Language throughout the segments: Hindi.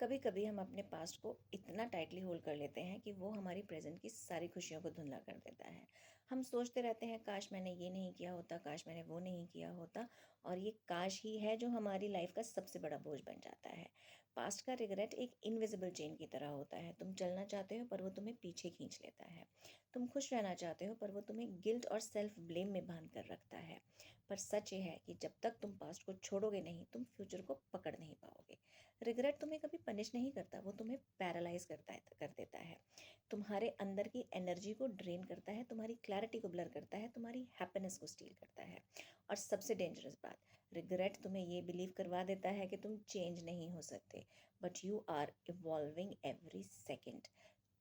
कभी कभी हम अपने पास्ट को इतना टाइटली होल्ड कर लेते हैं कि वो हमारी प्रेजेंट की सारी खुशियों को धुंधला कर देता है। हम सोचते रहते हैं काश मैंने ये नहीं किया होता, काश मैंने वो नहीं किया होता, और ये काश ही है जो हमारी लाइफ का सबसे बड़ा बोझ बन जाता है। पास्ट का रिग्रेट एक इनविजिबल चेन की तरह होता है। तुम चलना चाहते हो पर वो तुम्हें पीछे खींच लेता है। तुम खुश रहना चाहते हो पर वो तुम्हें गिल्ट और सेल्फ ब्लेम में बांध कर रखता है। पर सच ये है कि जब तक तुम पास्ट को छोड़ोगे नहीं, तुम फ्यूचर को पकड़ नहीं पाओगे। रिग्रेट तुम्हें कभी पनिश नहीं करता, वो तुम्हें पैरालाइज कर देता है। तुम्हारे अंदर की एनर्जी को ड्रेन करता है, तुम्हारी क्लैरिटी को ब्लर करता है, तुम्हारी हैप्पीनेस को स्टील करता है। और सबसे डेंजरस बात, रिग्रेट तुम्हें ये बिलीव करवा देता है कि तुम चेंज नहीं हो सकते। But you are evolving every second.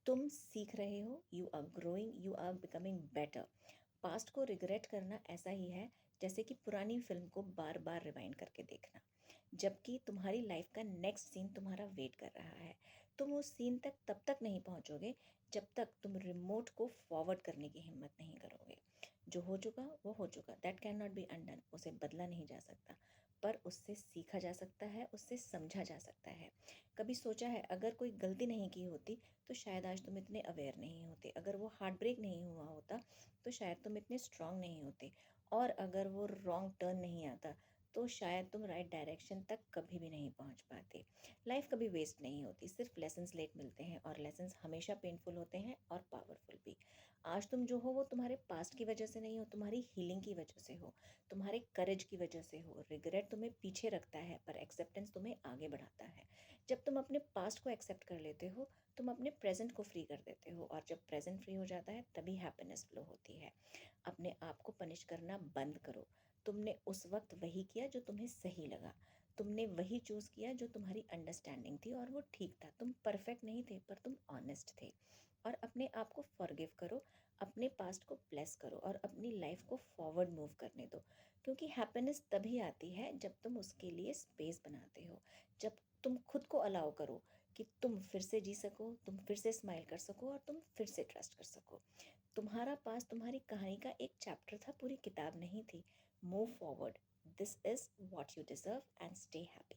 तुम सीख रहे हो, you are growing, you are becoming better. Past को रिग्रेट करना ऐसा ही है जैसे कि पुरानी फिल्म को बार बार रिवाइंड करके देखना, जबकि तुम्हारी लाइफ का नेक्स्ट सीन तुम्हारा वेट कर रहा है। तुम उस सीन तक तब तक नहीं पहुंचोगे जब तक तुम रिमोट को फॉरवर्ड करने की हिम्मत नहीं करोगे। जो हो चुका वो हो चुका, that can not be undone. उसे बदला नहीं जा सकता, पर उससे सीखा जा सकता है, उससे समझा जा सकता है। कभी सोचा है अगर कोई गलती नहीं की होती तो शायद आज तुम इतने अवेयर नहीं होते, अगर वो हार्ट ब्रेक नहीं हुआ होता तो शायद तुम इतने स्ट्रांग नहीं होते, और अगर वो रॉन्ग टर्न नहीं आता तो शायद तुम राइट डायरेक्शन तक कभी भी नहीं पहुंच पाते। लाइफ कभी वेस्ट नहीं होती, सिर्फ लेसन्स लेट मिलते हैं, और लेसन्स हमेशा पेनफुल होते हैं और पावरफुल भी। आज तुम जो हो वो तुम्हारे पास्ट की वजह से नहीं हो, तुम्हारी हीलिंग की वजह से हो, तुम्हारे करेज की वजह से हो। रिग्रेट तुम्हें पीछे रखता है पर एक्सेप्टेंस तुम्हें आगे बढ़ाता है। जब तुम अपने पास्ट को एक्सेप्ट कर लेते हो, तुम अपने प्रेजेंट को फ्री कर देते हो, और जब प्रेजेंट फ्री हो जाता है तभी हैप्पीनेस फ्लो होती है। अपने आप को पनिश करना बंद करो। तुमने उस वक्त वही किया जो तुम्हें सही लगा। तुमने वही चूज किया जो तुम्हारी अंडरस्टैंडिंग थी, और वो ठीक था। तुम परफेक्ट नहीं थे पर तुम ऑनेस्ट थे। और अपने आप को फॉरगिव करो, अपने पास्ट को ब्लेस करो, और अपनी लाइफ को फॉरवर्ड मूव करने दो। क्योंकि हैप्पीनेस तभी आती है जब तुम उसके लिए स्पेस बनाते हो, जब तुम खुद को अलाउ करो कि तुम फिर से जी सको, तुम फिर से स्माइल कर सको, और तुम फिर से ट्रस्ट कर सको। तुम्हारा पास तुम्हारी कहानी का एक चैप्टर था, पूरी किताब नहीं थी। Move forward, this is what you deserve, and stay happy.